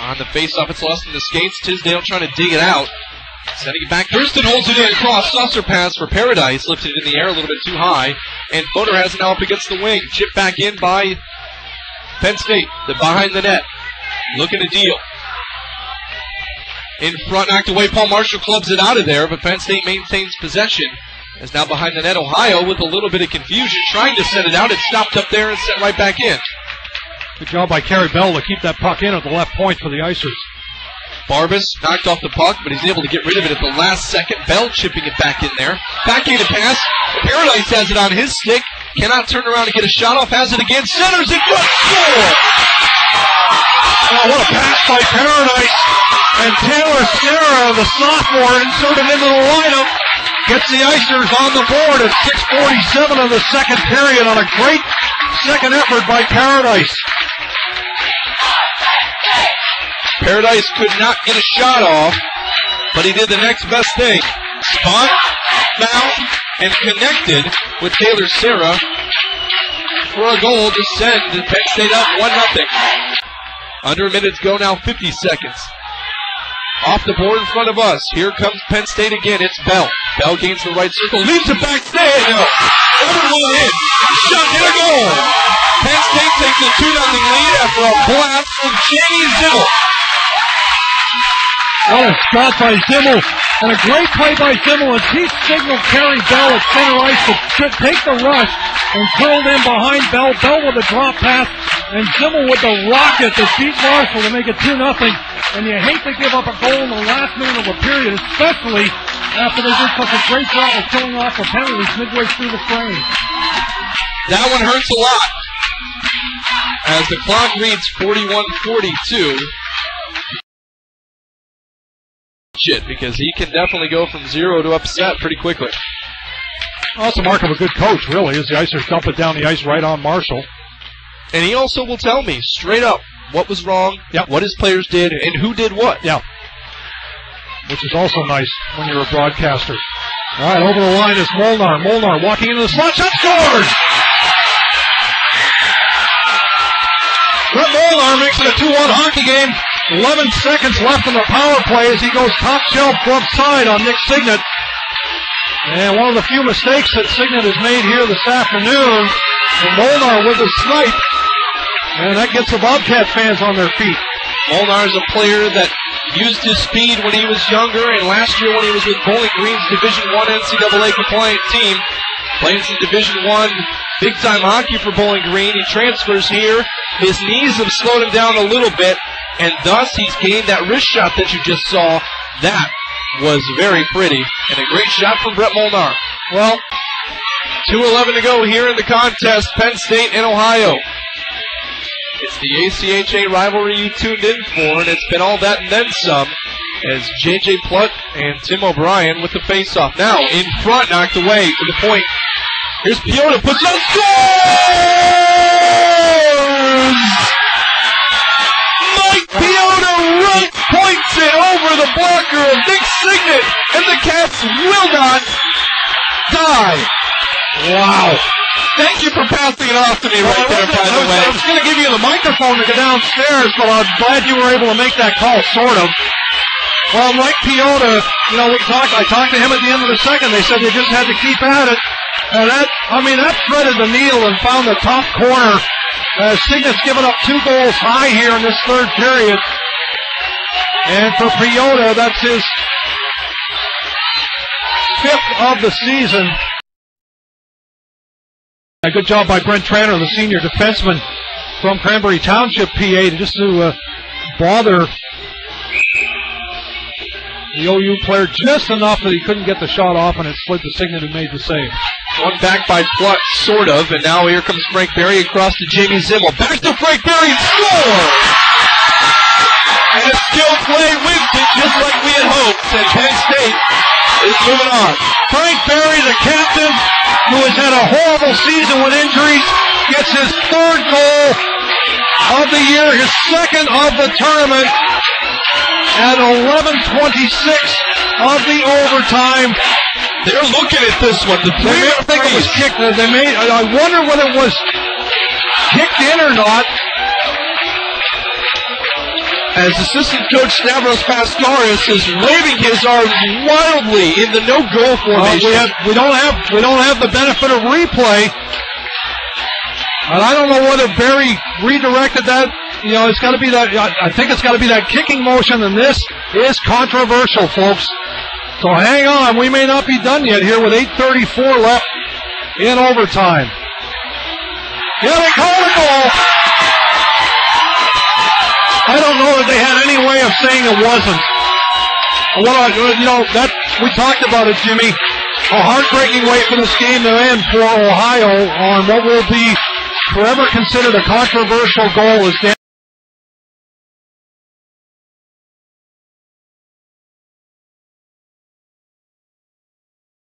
On the face-off, it's lost in the skates. Tisdale trying to dig it out. Sending it back. Thurston holds it in. Cross saucer pass for Paradise. Lifted it in the air a little bit too high. And Boner has it now up against the wing. Chipped back in by Penn State. The behind the net. Looking to deal. In front, knocked away. Paul Marshall clubs it out of there, but Penn State maintains possession. As now behind the net, Ohio with a little bit of confusion. Trying to send it out. It's stopped up there and sent right back in. Good job by Kerry Bell to keep that puck in at the left point for the Icers. Barbas knocked off the puck, but he's able to get rid of it at the last second. Bell chipping it back in there. Backhanded pass. Paradise has it on his stick. Cannot turn around and get a shot off. Has it again. Centers in front. Score! Oh, what a pass by Paradise. And Taylor Serra, the sophomore, inserted into the lineup, gets the Icers on the board at 6:47 of the second period on a great second effort by Paradise. Paradise could not get a shot off, but he did the next best thing. Spun, found, and connected with Taylor Serra for a goal to send Penn State up 1-0. Under a minute to go now, 50 seconds. Off the board in front of us. Here comes Penn State again. It's Bell. Bell gains the right circle. Leaves it back there. Everyone in. Shot and a goal. Penn State takes a 2-0 lead after a blast from Jamie Zimmel. What a shot by Zimmel. And a great play by Zimmel as he signaled Kerry Bell at center ice to take the rush and curled in behind Bell. Bell with a drop pass and Zimmel with the rocket to beat Marshall to make it 2-0. And you hate to give up a goal in the last minute of a period, especially after they did such a great job of killing off the penalties midway through the frame. That one hurts a lot. As the clock reads 41-42. Because he can definitely go from 0 to upset pretty quickly. Well, that's the mark of a good coach, really, as the Icers dump it down the ice right on Marshall. And he also will tell me straight up what was wrong, what his players did, and who did what. Yeah. Which is also nice when you're a broadcaster. All right, over the line is Molnar. Molnar walking into the slot, shot, scores! Brett Molnar makes it a 2-1 hockey game. 11 seconds left in the power play as he goes top shelf glove side on Nick Signet. And one of the few mistakes that Signet has made here this afternoon. And Molnar with a snipe. And that gets the Bobcat fans on their feet. Molnar is a player that used his speed when he was younger, and last year when he was with Bowling Green's Division I NCAA compliant team, playing some Division I big-time hockey for Bowling Green. He transfers here. His knees have slowed him down a little bit, and thus he's gained that wrist shot that you just saw. That was very pretty, and a great shot from Brett Molnar. Well, 2:11 to go here in the contest, Penn State and Ohio. It's the ACHA rivalry you tuned in for, and it's been all that and then some, as J.J. Plutt and Tim O'Brien with the face-off. Now, in front, knocked away to the point. Here's Piota, puts it on, scores! Mike Piota right points it over the blocker of Nick Signet, and the Cats will not die. Wow. Thank you for passing it off to me right there, by the way. I was going to give you the microphone to go downstairs, but I'm glad you were able to make that call, sort of. Well, Mike Piota, I talked to him at the end of the second. They said they just had to keep at it. And that threaded the needle and found the top corner. Signet's given up 2 goals high here in this third period. And for Piota, that's his 5th of the season. A good job by Brent Tranter, the senior defenseman from Cranberry Township, PA, just to bother the OU player just enough that he couldn't get the shot off, and it slid to Signet, who made the save. One back by Plutt, sort of, and now here comes Frank Berry across to Jamie Zimmel. Back to Frank Berry, and score! And a skill play wins it, just like we had hoped, and Penn State is moving on. Frank Berry, the captain, who has had a horrible season with injuries, gets his 3rd goal of the year, his 2nd of the tournament, at 11:26 of the overtime. They're looking at this one. They may think it was kicked. I wonder whether it was kicked in or not. as assistant coach Stavros Pastoris is waving his arms wildly in the no-goal formation. We don't have the benefit of replay, and I don't know whether Barry redirected that. You know, it's got to be that. I think it's got to be that kicking motion, and this is controversial, folks. So hang on, we may not be done yet here with 8:34 left in overtime. Yeah, they called a goal. I don't know that they had any way of saying it wasn't. That we talked about it, Jimmy. A heartbreaking way for this game to end for Ohio on what will be forever considered a controversial goal. Is